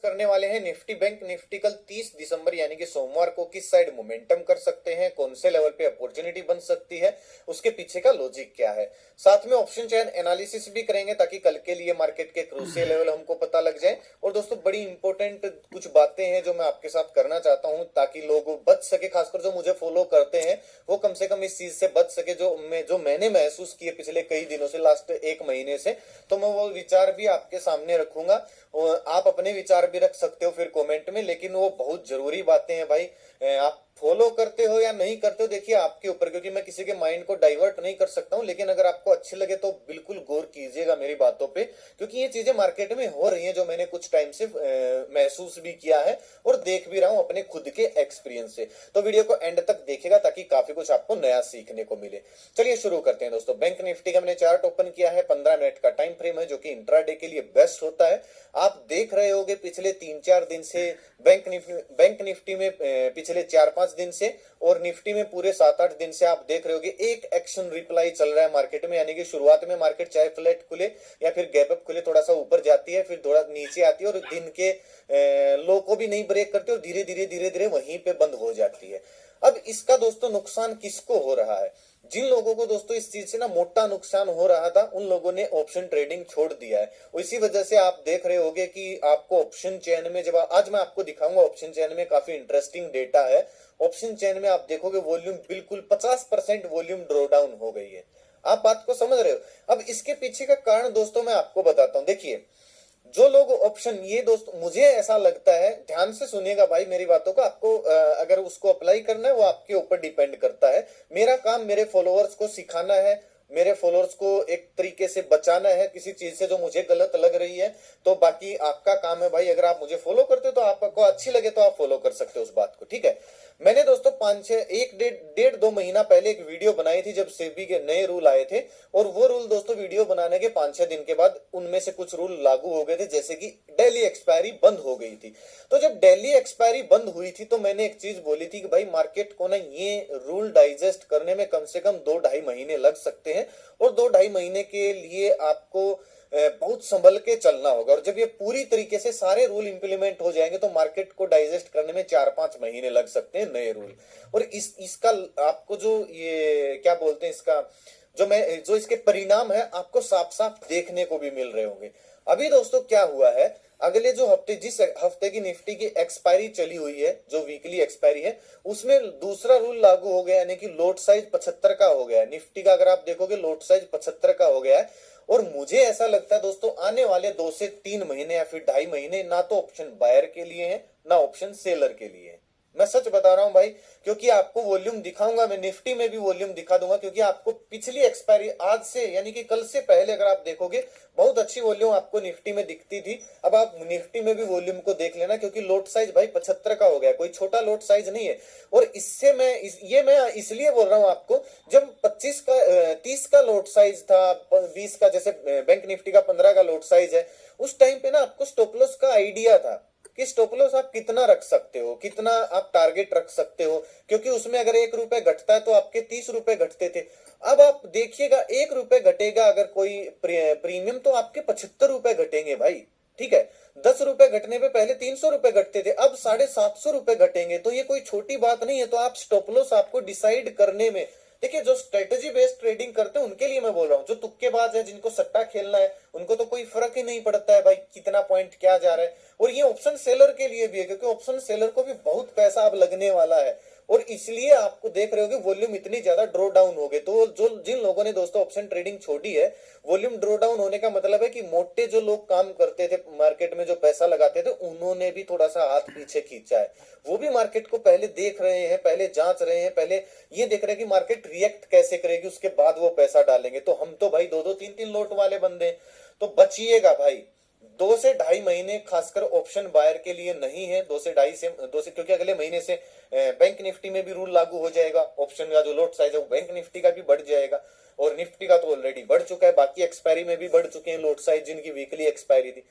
करने वाले हैं निफ्टी बैंक निफ्टी कल 30 दिसंबर यानी कि सोमवार को किस साइड मोमेंटम कर सकते हैं, कौन से लेवल पे अपॉर्चुनिटी बन सकती है, उसके पीछे का लॉजिक क्या है। साथ में ऑप्शन चेन एनालिसिस भी करेंगे ताकि कल के लिए मार्केट के क्रूशियल लेवल हमको पता लग जाए। और दोस्तों बड़ी इंपॉर्टेंट कुछ बातें हैं जो मैं आपके साथ करना चाहता हूं ताकि लोग बच सके, खासकर जो मुझे फॉलो करते हैं वो कम से कम इस चीज से बच सके जो मैंने महसूस किए पिछले कई दिनों से, लास्ट एक महीने से। तो मैं वो विचार भी आपके सामने रखूंगा और आप अपने विचार भी रख सकते हो फिर कमेंट में, लेकिन वो बहुत जरूरी बातें हैं भाई। आप फॉलो करते हो या नहीं करते हो देखिए आपके ऊपर, क्योंकि मैं किसी के माइंड को डाइवर्ट नहीं कर सकता हूं। लेकिन अगर आपको अच्छी लगे तो बिल्कुल गौर कीजिएगा मेरी बातों पे, क्योंकि ये चीजें मार्केट में हो रही हैं जो मैंने कुछ टाइम से महसूस भी किया है और देख भी रहा हूं अपने खुद के एक्सपीरियंस से। तो वीडियो को एंड तक देखेगा ताकि काफी कुछ आपको नया सीखने को मिले। चलिए शुरू करते हैं दोस्तों। बैंक निफ्टी का मैंने चार्ट ओपन किया है, 15 मिनट का टाइम फ्रेम है जो कि इंट्राडे के लिए बेस्ट होता है। आप देख रहे होगे पिछले 3-4 दिन से बैंक निफ्टी में पिछले 4-5 दिन से और निफ्टी में पूरे 7-8 दिन से आप देख रहे होगे एक एक्शन रिप्लाई चल रहा है मार्केट में। यानी कि शुरुआत में मार्केट चाहे फ्लैट खुले या फिर गैप अप खुले, थोड़ा सा ऊपर जाती है फिर थोड़ा नीचे आती है और दिन के लो को भी नहीं ब्रेक करती और धीरे धीरे वहीं पे बंद हो जाती है। अब इसका दोस्तों नुकसान किसको हो रहा है? जिन लोगों को दोस्तों इस चीज से ना मोटा नुकसान हो रहा था उन लोगों ने ऑप्शन ट्रेडिंग छोड़ दिया है। इसी वजह से आप देख रहे होगे कि आपको ऑप्शन चेन में, जब आज मैं आपको दिखाऊंगा ऑप्शन चेन में काफी इंटरेस्टिंग डेटा है। ऑप्शन चेन में आप देखोगे वॉल्यूम बिल्कुल 50% वॉल्यूम ड्रॉ डाउन हो गई है। आप बात को समझ रहे हो? अब इसके पीछे का कारण दोस्तों मैं आपको बताता हूं। देखिए जो लोग ऑप्शन, ये दोस्त मुझे ऐसा लगता है, ध्यान से सुनिएगा भाई मेरी बातों को, आपको अगर उसको अप्लाई करना है वो आपके ऊपर डिपेंड करता है। मेरा काम मेरे फॉलोअर्स को सिखाना है, मेरे फॉलोअर्स को एक तरीके से बचाना है किसी चीज से जो मुझे गलत लग रही है। तो बाकी आपका काम है भाई, अगर आप मुझे फॉलो करते हो तो आपको अच्छी लगे तो आप फॉलो कर सकते हो उस बात को, ठीक है। मैंने दोस्तों 1-1.5-2 महीना पहले एक वीडियो बनाई थी जब सेबी के नए रूल आए थे। और वो रूल दोस्तों वीडियो बनाने के 5-6 दिन के बाद उनमें से कुछ रूल लागू हो गए थे, जैसे कि डेली एक्सपायरी बंद हो गई थी। तो जब डेली एक्सपायरी बंद हुई थी तो मैंने एक चीज बोली थी कि भाई मार्केट को ना ये रूल डाइजेस्ट करने में कम से कम 2-2.5 महीने लग सकते हैं और 2-2.5 महीने के लिए आपको बहुत संभल के चलना होगा। और जब ये पूरी तरीके से सारे रूल इंप्लीमेंट हो जाएंगे तो मार्केट को डाइजेस्ट करने में 4-5 महीने लग सकते हैं नए रूल। और इसका आपको जो ये क्या बोलते हैं, इसका जो इसके परिणाम है आपको साफ साफ देखने को भी मिल रहे होंगे। अभी दोस्तों क्या हुआ है, अगले जो हफ्ते, जिस हफ्ते की निफ्टी की एक्सपायरी चली हुई है, जो वीकली एक्सपायरी है, उसमें दूसरा रूल लागू हो गया, यानी कि लोट साइज 75 का हो गया है। निफ्टी का अगर आप देखोगे लोट साइज 75 का हो गया है। और मुझे ऐसा लगता है दोस्तों आने वाले 2 से 3 महीने या फिर 2.5 महीने ना तो ऑप्शन बायर के लिए है ना ऑप्शन सेलर के लिए है। मैं सच बता रहा हूं भाई, क्योंकि आपको वॉल्यूम दिखाऊंगा, मैं निफ्टी में भी वॉल्यूम दिखा दूंगा, क्योंकि आपको पिछली एक्सपायरी आज से यानी कि कल से पहले अगर आप देखोगे बहुत अच्छी वॉल्यूम आपको निफ्टी में दिखती थी। अब आप निफ्टी में भी वॉल्यूम को देख लेना, क्योंकि लोट साइज भाई 75 का हो गया, कोई छोटा लोट साइज नहीं है। और इससे मैं इसलिए बोल रहा हूं आपको, जब 30 का लोट साइज था, 20 का, जैसे बैंक निफ्टी का 15 का लोट साइज है, उस टाइम पे ना आपको स्टॉप लॉस का आइडिया था कि स्टॉप लॉस आप कितना रख सकते हो, कितना आप टारगेट रख सकते हो, क्योंकि उसमें अगर 1 रुपए घटता है तो आपके 30 रुपए घटते थे। अब आप देखिएगा 1 रुपए घटेगा अगर कोई प्रीमियम, तो आपके 75 रुपए घटेंगे भाई, ठीक है। 10 रुपए घटने पे पहले 300 रुपए घटते थे, अब 750 रुपए घटेंगे। तो ये कोई छोटी बात नहीं है। तो आप स्टॉप लॉस आपको डिसाइड करने में, देखिए जो स्ट्रेटेजी बेस्ड ट्रेडिंग करते हैं उनके लिए मैं बोल रहा हूँ, जो तुक्केबाज है, जिनको सट्टा खेलना है, उनको तो कोई फर्क ही नहीं पड़ता है भाई कितना पॉइंट क्या जा रहा है। और ये ऑप्शन सेलर के लिए भी है, क्योंकि ऑप्शन सेलर को भी बहुत पैसा अब लगने वाला है। और इसलिए आपको देख रहे हो कि वॉल्यूम इतनी ज्यादा ड्रॉ डाउन हो गए। तो जो जिन लोगों ने दोस्तों ऑप्शन ट्रेडिंग छोड़ी है, वॉल्यूम ड्रॉ डाउन होने का मतलब है कि मोटे जो लोग काम करते थे मार्केट में, जो पैसा लगाते थे, उन्होंने भी थोड़ा सा हाथ पीछे खींचा है। वो भी मार्केट को पहले देख रहे हैं, पहले जांच रहे हैं, पहले ये देख रहे हैं कि मार्केट रिएक्ट कैसे करेगी, उसके बाद वो पैसा डालेंगे। तो हम तो भाई 2-2 3-3 लोट वाले बंदे, तो बचिएगा भाई। 2 से 2.5 महीने खासकर ऑप्शन बायर के लिए नहीं है। 2 से क्योंकि अगले महीने से बैंक निफ्टी में भी रूल लागू हो जाएगा, ऑप्शन का जो लोट साइज है वो बैंक निफ्टी का भी बढ़ जाएगा। और निफ्टी का तो ऑलरेडी बढ़ चुका है, बाकी एक्सपायरी में भी बढ़ चुके हैं लोट साइज जिनकी वीकली एक्सपायरी थी।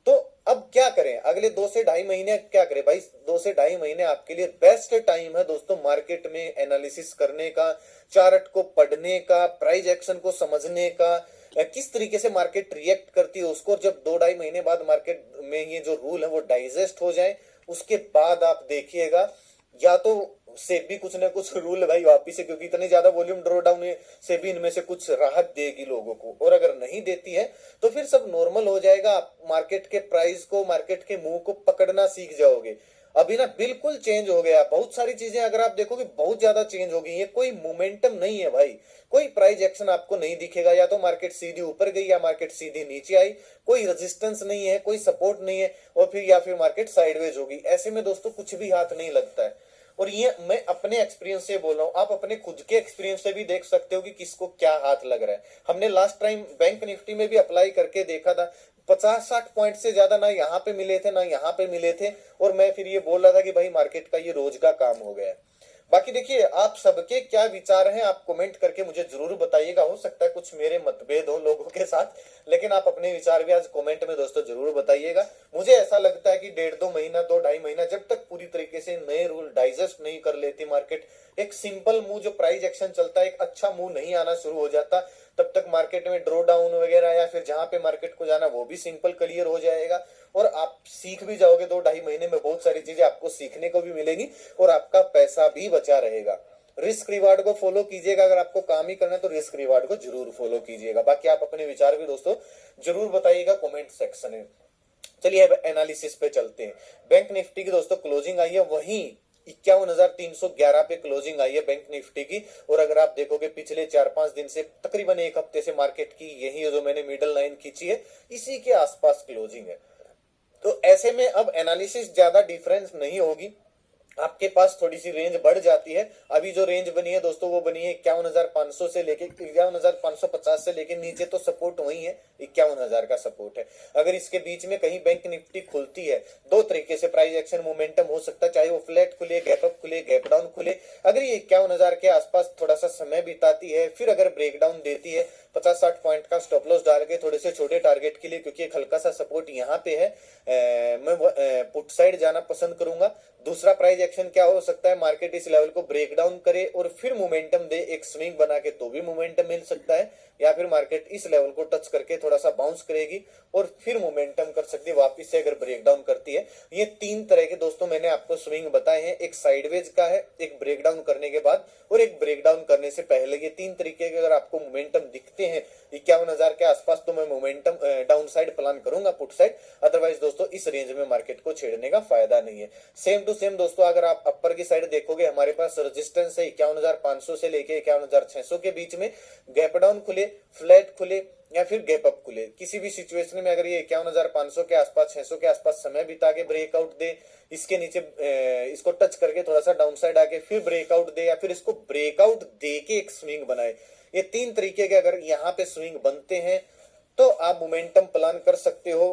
तो अब क्या करें अगले 2 से 2.5 महीने, क्या करें भाई? 2 से 2.5 महीने आपके लिए बेस्ट टाइम है दोस्तों मार्केट में एनालिसिस करने का, चार्ट को पढ़ने का, प्राइस एक्शन को समझने का, किस तरीके से मार्केट रिएक्ट करती है उसको, जब 2-2.5 महीने बाद मार्केट में ये जो रूल है वो डाइजेस्ट हो जाए, उसके बाद आप देखिएगा या तो सेबी कुछ ना कुछ रूल भाई वापिस है, क्योंकि इतनी ज्यादा वॉल्यूम ड्रॉ डाउन है, सेबी इनमें से कुछ राहत देगी लोगों को, और अगर नहीं देती है तो फिर सब नॉर्मल हो जाएगा। आप मार्केट के प्राइस को, मार्केट के मुंह को पकड़ना सीख जाओगे। अभी ना बिल्कुल चेंज हो गया, बहुत सारी चीजें अगर आप देखोगे बहुत ज्यादा चेंज हो गई है, कोई मोमेंटम नहीं है भाई, कोई प्राइस एक्शन आपको नहीं दिखेगा, या तो मार्केट सीधी ऊपर गई या मार्केट सीधी नीचे आई, कोई रेजिस्टेंस नहीं है, कोई सपोर्ट नहीं है, और फिर या फिर मार्केट साइडवेज होगी। ऐसे में दोस्तों कुछ भी हाथ नहीं लगता है, और ये मैं अपने एक्सपीरियंस से बोल रहा हूँ, आप अपने खुद के एक्सपीरियंस से भी देख सकते हो कि किसको क्या हाथ लग रहा है। हमने लास्ट टाइम बैंक निफ्टी में भी अप्लाई करके देखा था, 50-60 पॉइंट से ज्यादा ना यहाँ पे मिले थे ना यहाँ पे मिले थे, और मैं फिर ये बोल रहा था कि भाई मार्केट का ये रोज का काम हो गया है। बाकी देखिए आप सबके क्या विचार हैं, आप कमेंट करके मुझे जरूर बताइएगा। हो सकता है कुछ मेरे मतभेद हो लोगों के साथ, लेकिन आप अपने विचार भी आज कमेंट में दोस्तों जरूर बताइएगा। मुझे ऐसा लगता है कि 1.5-2 महीना 2-2.5 महीना जब तक पूरी तरीके से नए रूल डाइजेस्ट नहीं कर लेती मार्केट, एक सिंपल मूव जो प्राइस एक्शन चलता है, एक अच्छा मूव नहीं आना शुरू हो जाता, तब तक मार्केट में ड्रॉ डाउन वगैरह या फिर जहां पे मार्केट को जाना वो भी सिंपल क्लियर हो जाएगा, और आप सीख भी जाओगे। 2-2.5 महीने में बहुत सारी चीजें आपको सीखने को भी मिलेगी, और आपका पैसा भी बचा रहेगा। रिस्क रिवार्ड को फॉलो कीजिएगा, अगर आपको काम ही करना है तो रिस्क रिवार्ड को जरूर फॉलो कीजिएगा। बाकी आप अपने विचार भी दोस्तों जरूर बताइएगा कमेंट सेक्शन में। चलिए अब एनालिसिस पे चलते हैं। बैंक निफ्टी की दोस्तों क्लोजिंग आई है वहीं 51,311 पे क्लोजिंग आई है बैंक निफ्टी की, और अगर आप देखोगे पिछले 4-5 दिन से तकरीबन एक हफ्ते से मार्केट की यही जो मैंने मिडल लाइन खींची है इसी के आसपास क्लोजिंग है। तो ऐसे में अब एनालिसिस ज्यादा डिफरेंस नहीं होगी, आपके पास थोड़ी सी रेंज बढ़ जाती है। अभी जो रेंज बनी है दोस्तों वो बनी है 51,500 से लेके 51,550 से लेके नीचे तो सपोर्ट वही है, 51,000 का सपोर्ट है। अगर इसके बीच में कहीं बैंक निफ्टी खुलती है, दो तरीके से प्राइस एक्शन मोमेंटम हो सकता है, चाहे वो फ्लैट खुले, गैप अप खुले, गैप डाउन खुले। अगर ये 51,000 के आसपास थोड़ा सा समय बिताती है, फिर अगर ब्रेकडाउन देती है 50-60 पॉइंट का स्टॉप लॉस डाल के थोड़े से छोटे टारगेट के लिए, क्योंकि एक हल्का सा सपोर्ट यहाँ पे है, मैं पुट साइड जाना पसंद करूंगा। दूसरा प्राइस एक्शन क्या हो सकता है, मार्केट इस लेवल को ब्रेक डाउन करे और फिर मोमेंटम दे एक स्विंग बना के, तो भी मोमेंटम मिल सकता है, या फिर मार्केट इस लेवल को टच करके थोड़ा सा बाउंस करेगी और फिर मोमेंटम कर सकती है वापिस से अगर ब्रेक डाउन करती है। ये 3 तरह के दोस्तों मैंने आपको स्विंग बताए हैं, एक साइडवेज का है, एक ब्रेक डाउन करने के बाद, और एक ब्रेक डाउन करने से पहले। ये 3 तरीके के अगर आपको मोमेंटम दिखते हैं 51,000 के आसपास तो मैं मोमेंटम डाउन साइड प्लान करूंगा पुट साइड, अदरवाइज दोस्तों इस रेंज में मार्केट को छेड़ने का फायदा नहीं है। सेम टू सेम दोस्तों अगर आप अपर की साइड देखोगे हमारे पास रेजिस्टेंस है 51,500 से लेके 51,600 के बीच में, गैप डाउन खुले, फ्लैट खुले या फिर गैप अप खुले, किसी भी सिचुएशन में अगर ये 51,500 के आसपास 600 के आसपास समय बिता के ब्रेकआउट दे, इसके नीचे इसको टच करके थोड़ा सा डाउन साइड आके फिर ब्रेकआउट दे, या फिर इसको ब्रेकआउट दे के एक स्विंग बनाए, ये 3 तरीके के अगर यहाँ पे स्विंग बनते हैं तो आप मोमेंटम प्लान कर सकते हो।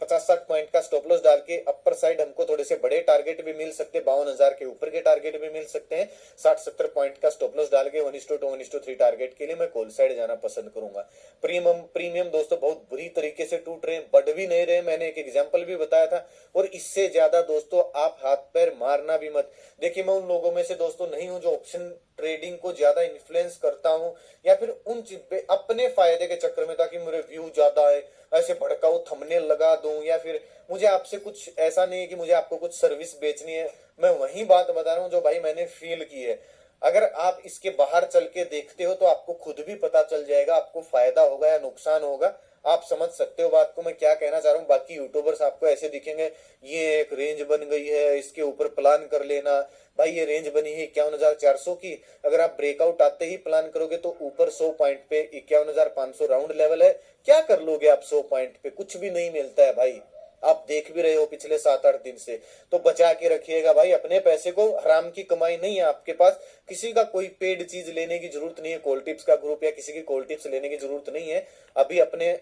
50-60 पॉइंट का स्टॉप लॉस डाल के अपर साइड हमको थोड़े से बड़े टारगेट भी मिल सकते हैं, 52,000 के ऊपर के टारगेट भी मिल सकते हैं। 60-70 पॉइंट का स्टॉप लॉस डाल के 1:2 1:3 टारगेट के लिए मैं कॉल साइड जाना पसंद करूंगा। प्रीमियम दोस्तों बहुत बुरी तरीके से टूट रहे हैं, बढ़ भी नहीं रहे, मैंने एक एग्जाम्पल भी बताया था, और इससे ज्यादा दोस्तों आप हाथ पैर मारना भी मत। देखिए मैं उन लोगों में से दोस्तों नहीं हूं जो ऑप्शन ट्रेडिंग को ज्यादा इन्फ्लुएंस करता हूं, या फिर उन चीज पे अपने फायदे के चक्कर में, ताकि मेरे व्यू ज्यादा है ऐसे भड़काऊ थंबनेल लगा दूं, या फिर मुझे आपसे कुछ ऐसा नहीं है कि मुझे आपको कुछ सर्विस बेचनी है, मैं वही बात बता रहा हूं जो भाई मैंने फील की है। अगर आप इसके बाहर चल के देखते हो तो आपको खुद भी पता चल जाएगा आपको फायदा होगा या नुकसान होगा, आप समझ सकते हो बात को मैं क्या कहना चाह रहा हूँ। बाकी यूट्यूबर्स आपको ऐसे दिखेंगे, ये एक रेंज बन गई है इसके ऊपर प्लान कर लेना, भाई ये रेंज बनी है 51,400 की, अगर आप ब्रेकआउट आते ही प्लान करोगे तो ऊपर 100 पॉइंट पे 51,500 राउंड लेवल है, क्या कर लोगे आप 100 पॉइंट पे, कुछ भी नहीं मिलता है भाई, आप देख भी रहे हो पिछले 7-8 दिन से। तो बचा के रखिएगा भाई अपने पैसे को, हराम की कमाई नहीं है आपके पास, किसी का कोई पेड चीज लेने की जरूरत नहीं है, कॉल टिप्स का ग्रुप या किसी की कॉल टिप्स लेने की जरूरत नहीं है। अभी अपने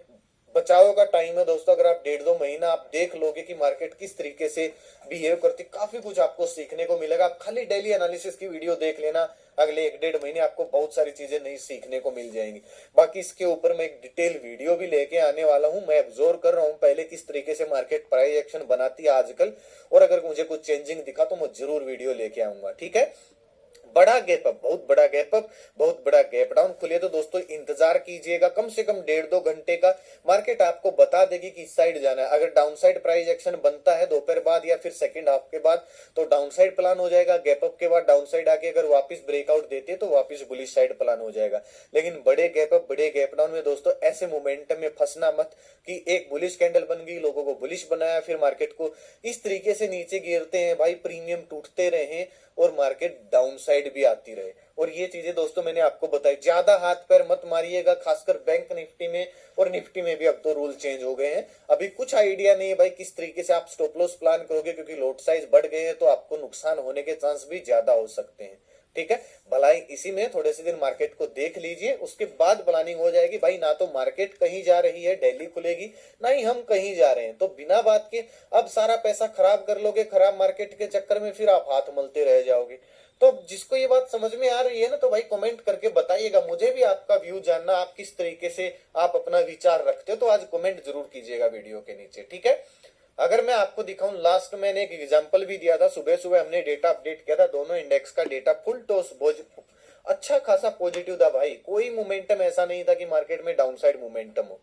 बचाव का टाइम है दोस्तों, अगर आप 1.5-2 महीना आप देख लोगे कि मार्केट किस तरीके से बिहेव करती, काफी कुछ आपको सीखने को मिलेगा। आप खाली डेली एनालिसिस की वीडियो देख लेना, अगले 1-1.5 महीने आपको बहुत सारी चीजें नई सीखने को मिल जाएंगी। बाकी इसके ऊपर मैं एक डिटेल वीडियो भी लेके आने वाला हूं, मैं ऑब्जर्व कर रहा हूं पहले किस तरीके से मार्केट प्राइस एक्शन बनाती है आजकल, और अगर मुझे कुछ चेंजिंग दिखा तो मैं जरूर वीडियो लेके आऊंगा, ठीक है। बड़ा गैप अप, बहुत बड़ा गैप अप, बहुत बड़ा गैप डाउन खुले तो दोस्तों इंतजार कीजिएगा, कम से कम 1.5-2 घंटे का। मार्केट आपको बता देगी कि इस साइड जाना है। अगर डाउन साइड प्राइस एक्शन बनता है दोपहर बाद या फिर सेकंड हाफ के बाद तो डाउन साइड प्लान हो जाएगा। गैप अप के बाद डाउन साइड आके अगर वापस ब्रेकआउट देते हैं तो वापस बुलिश साइड प्लान हो जाएगा। लेकिन बड़े गैप अप, बड़े गैप डाउन में दोस्तों ऐसे मोमेंटम में फंसना मत कि एक बुलिश कैंडल बन गई, लोगों को बुलिश बनाया, फिर मार्केट को इस तरीके से नीचे गिरते हैं भाई, प्रीमियम टूटते रहे और मार्केट डाउन साइड भी आती रहे। और ये चीजें दोस्तों मैंने आपको बताई, ज्यादा हाथ पैर मत मारिएगा, खासकर बैंक निफ्टी में और निफ्टी में भी अब तो रूल चेंज हो गए हैं। अभी कुछ आइडिया नहीं है भाई किस तरीके से आप स्टॉप लॉस प्लान करोगे, क्योंकि लॉट साइज बढ़ गए हैं तो आपको नुकसान होने के चांस भी ज्यादा हो सकते हैं। ठीक है, भलाई इसी में थोड़े से दिन मार्केट को देख लीजिए, उसके बाद प्लानिंग हो जाएगी भाई। ना तो मार्केट कहीं जा रही है, दिल्ली खुलेगी, ना ही हम कहीं जा रहे हैं, तो बिना बात के अब सारा पैसा खराब कर लोगे, खराब मार्केट के चक्कर में फिर आप हाथ मलते रह जाओगे। तो जिसको ये बात समझ में आ रही है ना, तो भाई कमेंट करके बताइएगा, मुझे भी आपका व्यू जानना, आप किस तरीके से आप अपना विचार रखते हो, तो आज कमेंट जरूर कीजिएगा वीडियो के नीचे। ठीक है, अगर मैं आपको दिखाऊं, लास्ट मैंने एक एग्जांपल भी दिया था, सुबह सुबह हमने डेटा अपडेट किया था, दोनों इंडेक्स का डेटा फुल टॉस अच्छा खासा पॉजिटिव था भाई। कोई मोमेंटम ऐसा नहीं था कि मार्केट में डाउनसाइड मोमेंटम हो,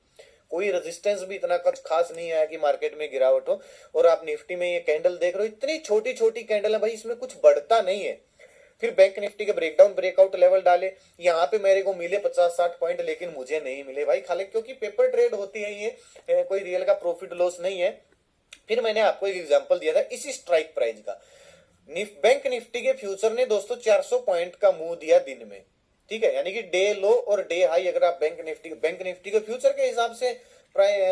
कोई रेजिस्टेंस भी इतना कुछ खास नहीं आया कि मार्केट में गिरावट हो। और आप निफ्टी में ये कैंडल देख रहे हो, इतनी छोटी छोटी कैंडल है भाई, इसमें कुछ बढ़ता नहीं है। फिर बैंक निफ्टी के ब्रेकडाउन ब्रेकआउट लेवल डाले, यहाँ पे मेरे को मिले 50-60 पॉइंट, लेकिन मुझे नहीं मिले भाई, खाली क्योंकि पेपर ट्रेड होती है, ये कोई रियल का प्रॉफिट लॉस नहीं है। फिर मैंने आपको एक एग्जांपल दिया था इसी स्ट्राइक प्राइस का, बैंक निफ्टी के फ्यूचर ने दोस्तों 400 पॉइंट का मूव दिया दिन में। ठीक है, यानी कि डे लो और डे हाई अगर आप बैंक निफ्टी के फ्यूचर के हिसाब से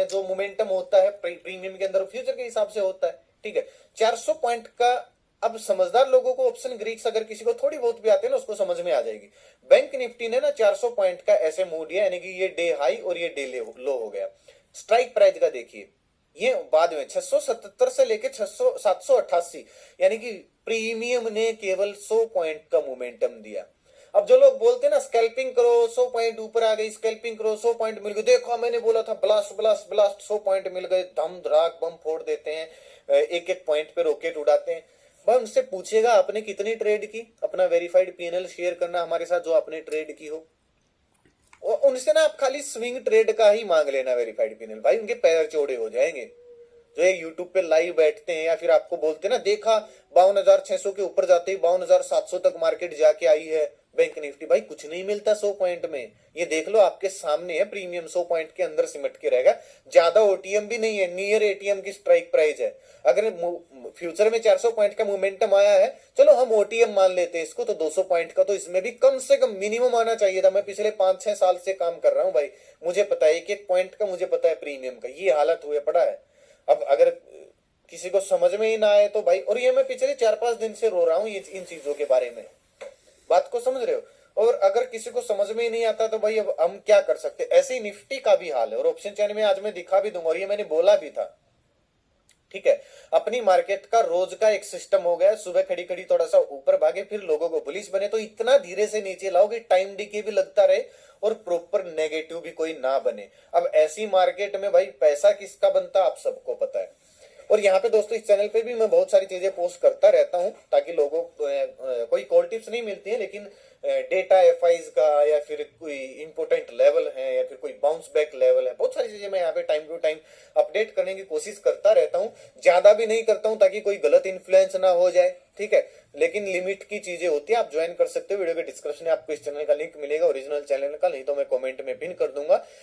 जो मोमेंटम होता है प्रीमियम के अंदर फ्यूचर के हिसाब से होता है। ठीक है, 400 पॉइंट का, अब समझदार लोगों को ऑप्शन ग्रीक्स अगर किसी को थोड़ी बहुत भी आते हैं ना, उसको समझ में आ जाएगी। बैंक निफ्टी ने ना 400 पॉइंट का ऐसे मूव दिया, यानी कि ये डे हाई और ये डे लो हो गया। स्ट्राइक प्राइस का देखिए, ये बाद में 677 से लेके 788, यानी कि प्रीमियम ने केवल 100 पॉइंट का मोमेंटम दिया। अब जो लोग बोलते हैं ना स्कैल्पिंग करो, 100 पॉइंट ऊपर आ गई, स्कैल्पिंग करो 100 पॉइंट मिल गए, देखो मैंने बोला था ब्लास्ट ब्लास्ट ब्लास्ट 100 पॉइंट मिल गए, धम धड़ाक बम फोड़ देते हैं, एक एक पॉइंट पे रॉकेट उड़ाते हैं। भाई उनसे पूछेगा आपने कितनी ट्रेड की, अपना वेरीफाइड पीएनएल शेयर करना हमारे साथ जो आपने ट्रेड की हो, और उनसे ना आप खाली स्विंग ट्रेड का ही मांग लेना वेरीफाइड पीएनएल, भाई उनके पैर चौड़े हो जाएंगे। जो ये यूट्यूब पे लाइव बैठते हैं या फिर आपको बोलते हैं ना, देखा 52,600 के ऊपर जाते ही 52,700 तक मार्केट जाके आई है बैंक निफ्टी, भाई कुछ नहीं मिलता 100 पॉइंट में। ये देख लो आपके सामने है, प्रीमियम 100 पॉइंट के अंदर सिमट के रहेगा, ज्यादा ओटीएम भी नहीं है, नियर एटीएम की स्ट्राइक प्राइस है। अगर फ्यूचर में 400 पॉइंट का मोमेंटम आया है, चलो हम ओटीएम मान लेते हैं इसको, तो 200 पॉइंट का तो इसमें भी कम से कम मिनिमम आना चाहिए था। मैं पिछले 5-6 साल से काम कर रहा हूँ भाई, मुझे पता है एक एक पॉइंट का, मुझे पता है प्रीमियम का, ये हालत हुए पड़ा है। अब अगर किसी को समझ में ही ना आए तो भाई, और ये मैं पिछले 4-5 दिन से रो रहा हूँ ये इन चीजों के बारे में, बात को समझ रहे हो। और अगर किसी को समझ में ही नहीं आता तो भाई अब हम क्या कर सकते। ऐसे ही निफ्टी का भी हाल है, और ऑप्शन चैन में आज मैं दिखा भी दूंगा, और ये मैंने बोला भी था। ठीक है, अपनी मार्केट का रोज का एक सिस्टम हो गया, सुबह खड़ी खड़ी थोड़ा सा ऊपर भागे, फिर लोगों को बुलिश बने तो इतना धीरे से नीचे लाओ कि टाइम डिके भी लगता रहे और प्रॉपर नेगेटिव भी कोई ना बने। अब ऐसी मार्केट में भाई पैसा किसका बनता आप सबको पता है। और यहाँ पे दोस्तों इस चैनल पे भी मैं बहुत सारी चीजें पोस्ट करता रहता हूँ, ताकि लोगों को कोई कॉल टिप्स नहीं मिलती है, लेकिन डेटा एफआईज का या फिर कोई इंपोर्टेंट लेवल है या फिर कोई बाउंस बैक लेवल है, बहुत सारी चीजें मैं यहाँ पे टाइम टू टाइम अपडेट करने की कोशिश करता रहता हूँ। ज्यादा भी नहीं करता हूँ ताकि कोई गलत इन्फ्लुएंस ना हो जाए। ठीक है, लेकिन लिमिट की चीजें होती है। आप ज्वाइन कर सकते हो, वीडियो के डिस्क्रिप्शन में आपको इस चैनल का लिंक मिलेगा, ओरिजिनल चैनल का, नहीं तो मैं कमेंट में पिन कर दूंगा।